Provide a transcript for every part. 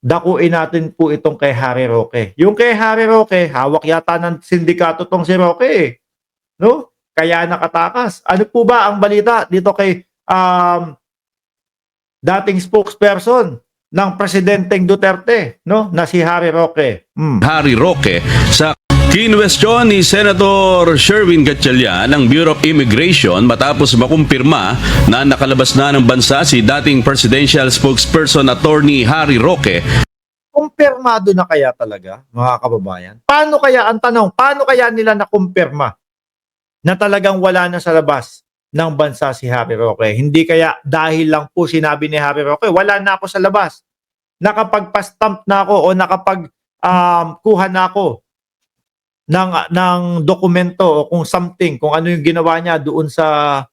dakuin natin po itong kay Harry Roque. Yung kay Harry Roque, hawak yata ng sindikato 'tong si Roque, eh, 'no? Kaya nakatakas. Ano po ba ang balita dito kay, dating spokesperson ng Presidenteng Duterte, 'no, na si Harry Roque? Harry Roque sa kinwestiyon ni Senator Sherwin Gatchalian ng Bureau of Immigration matapos makumpirma na nakalabas na ng bansa si dating presidential spokesperson attorney Harry Roque. Kumpirmado na kaya talaga, mga kababayan? Paano kaya ang tanong, paano kaya nila nakumpirma na talagang wala na sa labas ng bansa si Harry Roque? Hindi kaya dahil lang po sinabi ni Harry Roque, wala na ako sa labas. Nakapagpa-stamp na ako o kuha na ako ng dokumento o kung something, kung ano yung ginawa niya doon sa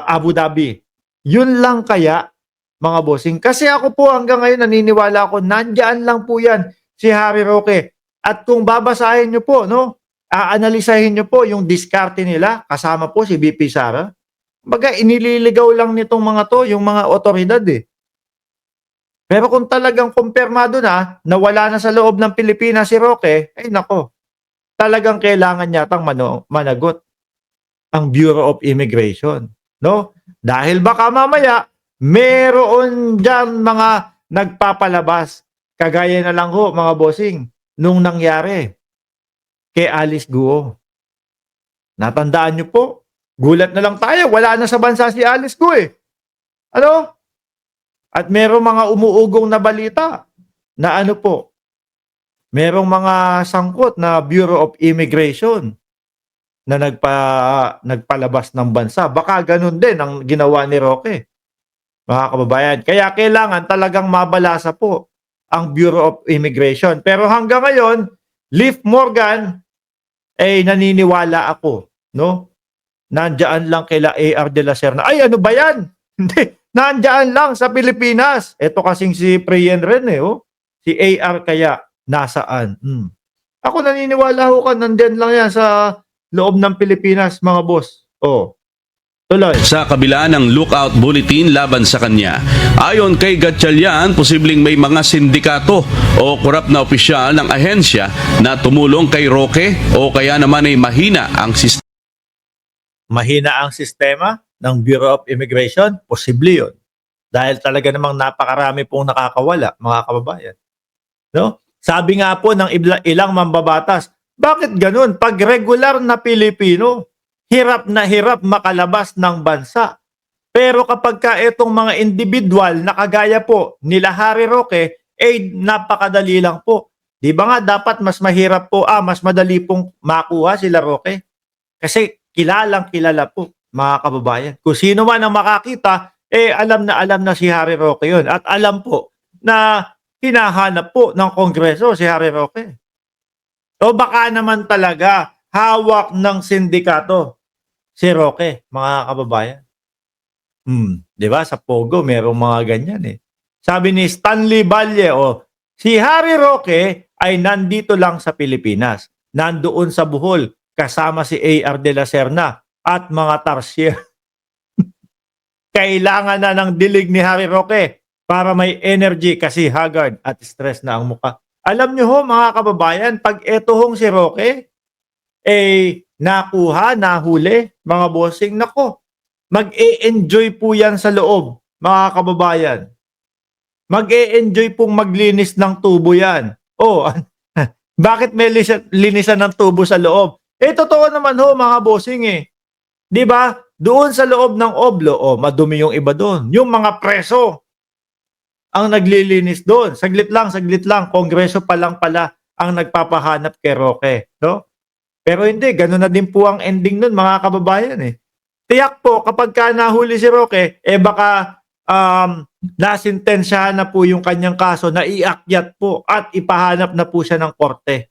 Abu Dhabi. Yun lang kaya, mga bossing. Kasi ako po hanggang ngayon naniniwala ako, nandiyan lang po yan si Harry Roque. At kung babasahin nyo po, no, aanalisahin nyo po yung diskarte nila, kasama po si VP Sara. Baga, inililigaw lang nitong mga to, yung mga otoridad eh. Pero kung talagang kumpirmado na wala na sa loob ng Pilipinas si Roque, ay nako, talagang kailangan yatang managot ang Bureau of Immigration, no? Dahil baka mamaya meron diyan mga nagpapalabas kagaya na lang ho mga bossing nung nangyari kay Alice Guo. Natandaan niyo po, gulat na lang tayo, wala na sa bansa si Alice Guo eh. Ano? At merong mga umuugong na balita na ano po, merong mga sangkot na Bureau of Immigration na nagpalabas ng bansa. Baka ganun din ang ginawa ni Roque, mga kababayan. Kaya kailangan talagang mabalasa po ang Bureau of Immigration. Pero hanggang ngayon, Liv Morgan, ay naniniwala ako, no? Nandiyan lang kila AR de la Serna. Ay, ano ba yan? Hindi. Nandiyan lang sa Pilipinas. Ito kasing si Priyen rin eh. Oh. Si AR kaya nasaan? Ako naniniwala ko nandiyan lang yan sa loob ng Pilipinas, mga boss. Oh. Tuloy. Sa kabila ng lookout bulletin laban sa kanya. Ayon kay Gatchalian, posibleng may mga sindikato o korap na opisyal ng ahensya na tumulong kay Roque o kaya naman ay mahina ang sistema. Mahina ang sistema ng Bureau of Immigration? Posible yun. Dahil talaga namang napakarami pong nakakawala, mga kababayan. No? Sabi nga po ng ilang mambabatas, bakit ganun? Pag regular na Pilipino, hirap na hirap makalabas ng bansa. Pero kapag ka itong mga individual na kagaya po nila Harry Roque, napakadali lang po. Di ba nga dapat mas mahirap po, mas madali pong makuha sila Roque? Kasi kilalang kilala po, mga kababayan. Kung sino man ang makakita, alam na si Harry Roque yun. At alam po na hinahanap po ng Kongreso si Harry Roque. O baka naman talaga hawak ng sindikato si Roque, mga kababayan. Di ba? Sa Pogo, merong mga ganyan eh. Sabi ni Stanley Valle, si Harry Roque ay nandito lang sa Pilipinas. Nandoon sa Bohol, kasama si AR de la Serna at mga tarsier. Kailangan na ng dilig ni Harry Roque para may energy kasi haggard at stress na ang mukha. Alam niyo ho mga kababayan, pag eto hong si Roque, nakuha, nahuli, mga bossing, nako, mag-e-enjoy po yan sa loob, mga kababayan. Mag-e-enjoy pong maglinis ng tubo yan. Bakit may linisan ng tubo sa loob? Totoo naman ho mga bossing eh. 'Di ba? Doon sa loob ng oblo, madumi yung iba doon. Yung mga preso ang naglilinis doon. Saglit lang, Kongreso pa lang pala ang nagpapahanap kay Roque, no? Pero hindi, ganoon na din po ang ending nun mga kababayan eh. Tiyak po kapag ka nahuli si Roque, baka nasintensyahan na po yung kanyang kaso na iakyat po at ipahanap na po siya ng korte.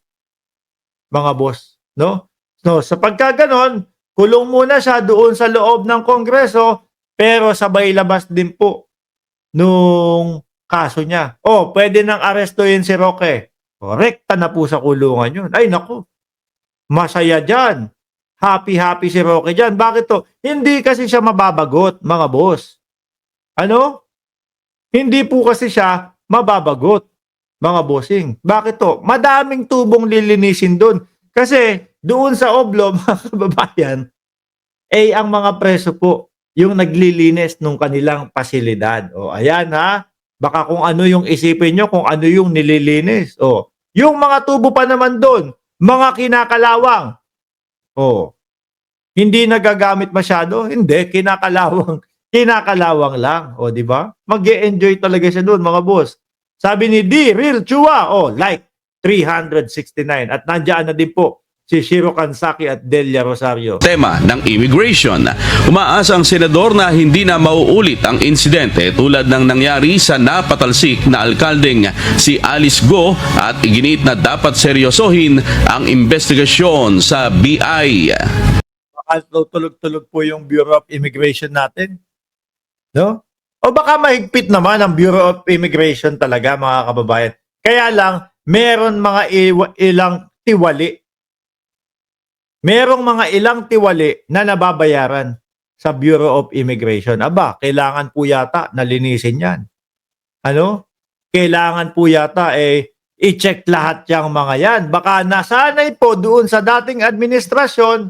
Mga boss, no? No, sa pagkaganon, kulong muna siya doon sa loob ng Kongreso, pero sabay labas din po nung kaso niya. Pwede nang arestuhin si Roque. Rekta na po sa kulungan yun. Ay, naku. Masaya dyan. Happy si Roque dyan. Bakit to? Hindi kasi siya mababagot, mga boss. Ano? Hindi po kasi siya mababagot, mga bossing. Bakit to? Madaming tubong lilinisin doon. Kasi doon sa Oblo, mga kababayan, ang mga preso po yung naglilinis nung kanilang pasilidad. O, ayan ha. Baka kung ano yung isipin nyo, kung ano yung nililinis. O, yung mga tubo pa naman doon, mga kinakalawang. O, hindi nagagamit masyado. Hindi, kinakalawang. Kinakalawang lang. O, di ba? Mag-e-enjoy talaga siya doon, mga boss. Sabi ni D. Real Chua, like 369. At nandiyan na din po si Shiro Kansaki at Delia Rosario. Tema ng immigration. Umaasa ang senador na hindi na mauulit ang insidente tulad ng nangyari sa napatalsik na alkaldeng si Alice Go at iginit na dapat seryosohin ang investigasyon sa BI. Baka tulog-tulog po yung Bureau of Immigration natin. No? O baka mahigpit naman ang Bureau of Immigration talaga, mga kababayan. Kaya lang, meron mga ilang tiwali. Merong mga ilang tiwali na nababayaran sa Bureau of Immigration. Aba, kailangan po yata nalinisin yan. Ano? Kailangan po yata i-check lahat yung mga yan. Baka nasanay po doon sa dating administrasyon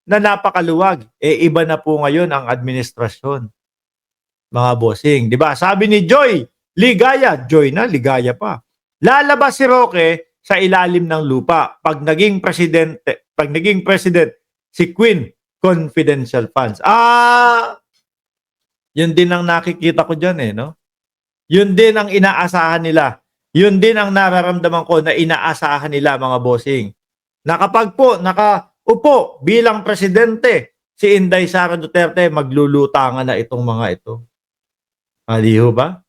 na napakaluwag. Iba na po ngayon ang administrasyon. Mga bossing, 'di ba? Sabi ni Joy, ligaya, Joy na, ligaya pa. Lalabas si Roque sa ilalim ng lupa pag naging president si Queen confidential funds. Yun din ang nakikita ko diyan no? Yun din ang inaasahan nila. Yun din ang nararamdaman ko na inaasahan nila, mga bossing. Na kapag po nakaupo bilang presidente si Inday Sara Duterte, maglulutangan na itong mga ito. Maliho ba?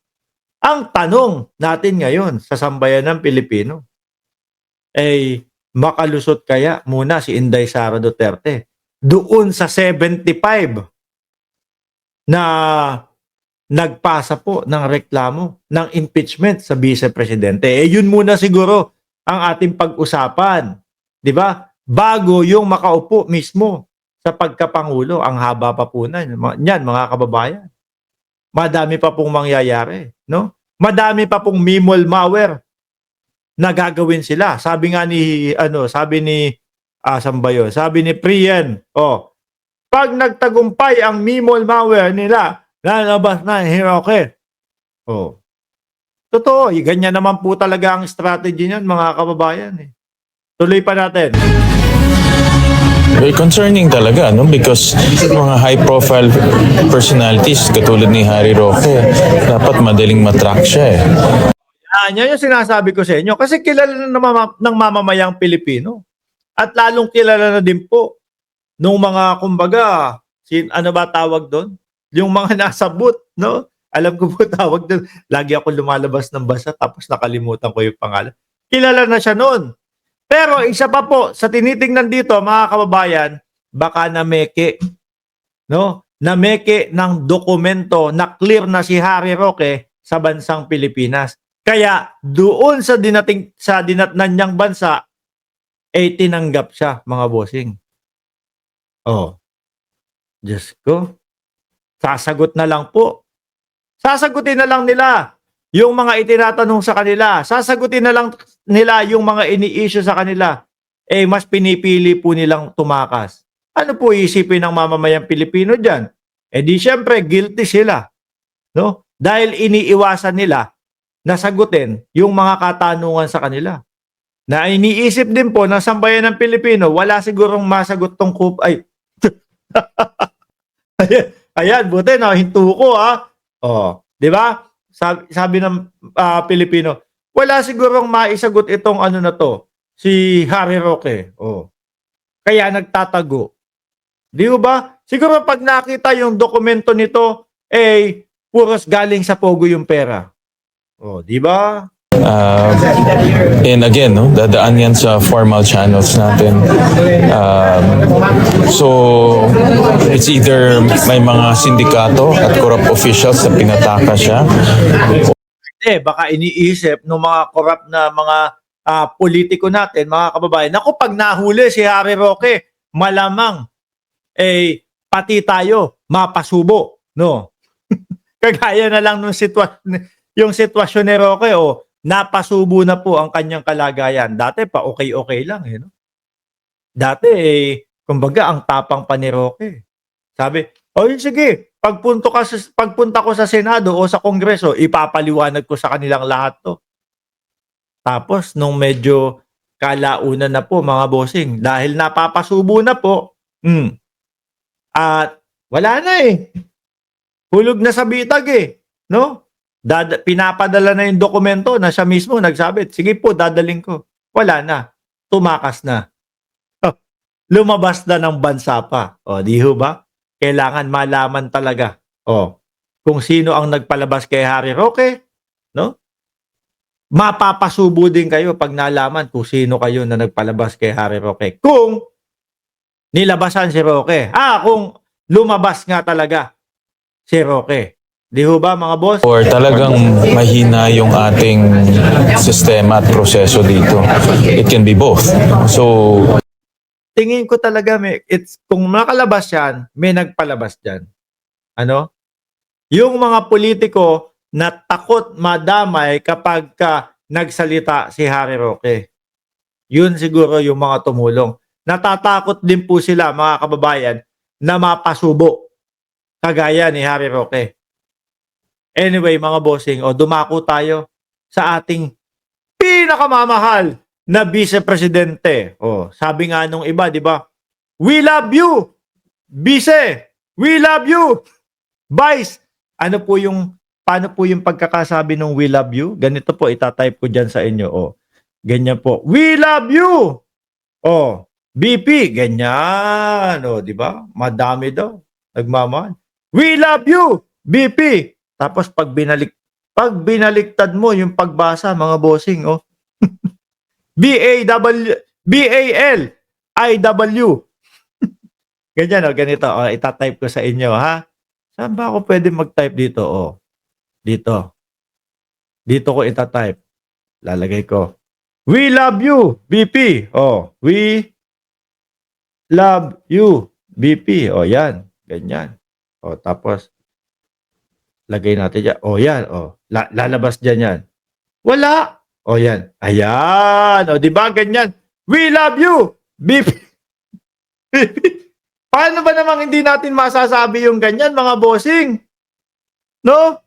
Ang tanong natin ngayon sa sambayan ng Pilipino makalusot kaya muna si Inday Sara Duterte doon sa 75 na nagpasa po ng reklamo ng impeachment sa vice-presidente. Yun muna siguro ang ating pag-usapan. 'Di ba? Bago yung makaupo mismo sa pagkapangulo, ang haba pa po niyan, mga kababayan. Madami pa pong mangyayari, no? Madami pa pong mimol malware na gagawin sila. Sabi nga ni sabi ni Priyan, pag nagtagumpay ang mimol malware nila, lalabas na Hiroke. Totoo, ganyan naman po talaga ang strategy niyan, mga kababayan. Tuloy pa natin. Very concerning talaga, no? Because mga high-profile personalities katulad ni Harry Roque, dapat madaling matrack siya Yan yung sinasabi ko sa inyo. Kasi kilala na ng mamamayang Pilipino. At lalong kilala na din po nung mga, kumbaga, ano ba tawag doon? Yung mga nasa booth, no? Alam ko po tawag doon. Lagi ako lumalabas ng basa tapos nakalimutan ko yung pangalan. Kilala na siya noon. Pero isa pa po, sa tinitingnan dito, mga kababayan, baka nameke, no? Nameke ng dokumento na clear na si Harry Roque sa bansang Pilipinas. Kaya doon sa dinatnan niyang bansa, tinanggap siya, mga bossing. Diyos ko. Sasagot na lang po. Sasagutin na lang nila yung mga itinatanong sa kanila. Sasagutin na lang nila yung mga ini-issue sa kanila. Mas pinipili po nilang tumakas. Ano po isipin ng mamamayang Pilipino dyan? Di syempre, guilty sila. No? Dahil iniiwasan nila na sagutin yung mga katanungan sa kanila. Na iniisip din po ng sambayan ng Pilipino, wala sigurong masagot tong Ayan, buti na hinto ko di ba? Sabi ng Pilipino, wala sigurong maisagot itong na to, si Harry Roque. Kaya nagtatago. Di ba? Siguro pag nakita yung dokumento nito, puros galing sa Pogo yung pera. Di ba? And again, no, dadaan yan sa formal channels natin. So, it's either may mga sindikato at corrupt officials na pinataka siya. Baka iniisip ng mga corrupt na mga politiko natin, mga kababayan, naku, pag nahuli si Harry Roque, malamang pati tayo mapasubo, no? Kagaya na lang nung sitwasyon, yung sitwasyon ni Roque, napasubo na po ang kanyang kalagayan. Dati pa okay-okay lang, no? Dati, kumbaga, ang tapang pa ni Roque. Sabi, sige, pagpunta ko sa Senado o sa Kongreso, ipapaliwanag ko sa kanilang lahat to. Tapos, nung medyo kalaunan na po, mga bossing, dahil napapasubo na po, at wala na hulog na sa bitag no? Pinapadala na yung dokumento na siya mismo nagsabi, sige po, dadaling ko. Wala na. Tumakas na. Lumabas na ng bansa pa. Di ho ba? Kailangan malaman talaga. Kung sino ang nagpalabas kay Harry Roque, no? Mapapasubo din kayo pag nalaman kung sino kayo na nagpalabas kay Harry Roque. Kung nilabasan si Roque. Kung lumabas nga talaga si Roque. Di ho ba, mga boss? Or talagang mahina yung ating sistema at proseso dito. It can be both. So, tingin ko talaga kung makalabas yan, may nagpalabas dyan. Ano? Yung mga politiko na takot madamay kapag nagsalita si Harry Roque. Yun siguro yung mga tumulong. Natatakot din po sila, mga kababayan, na mapasubo kagaya ni Harry Roque. Anyway, mga bossing, dumako tayo sa ating pinakamamahal na vice-presidente. Sabi nga nung iba, di ba? We love you, vice! We love you, vice! Paano po yung pagkakasabi ng we love you? Ganito po, itatype ko dyan sa inyo. Ganyan po. We love you! BP, ganyan. Di ba? Madami daw. Nagmamahal. We love you, BP! Tapos pag binaliktad mo yung pagbasa, mga bossing, B-A-L-I-W. Ganyan, ganito. Itatype ko sa inyo, ha? Saan ba ako pwede mag-type dito? Dito. Dito ko itatype. Lalagay ko. We love you, BP. We love you, BP. Yan. Ganyan. Tapos, lagay natin dyan. Yan. Lalabas dyan yan. Wala. Yan. Ayan. Di ba? Ganyan. We love you, BP. Paano ba namang hindi natin masasabi yung ganyan, mga bossing? No?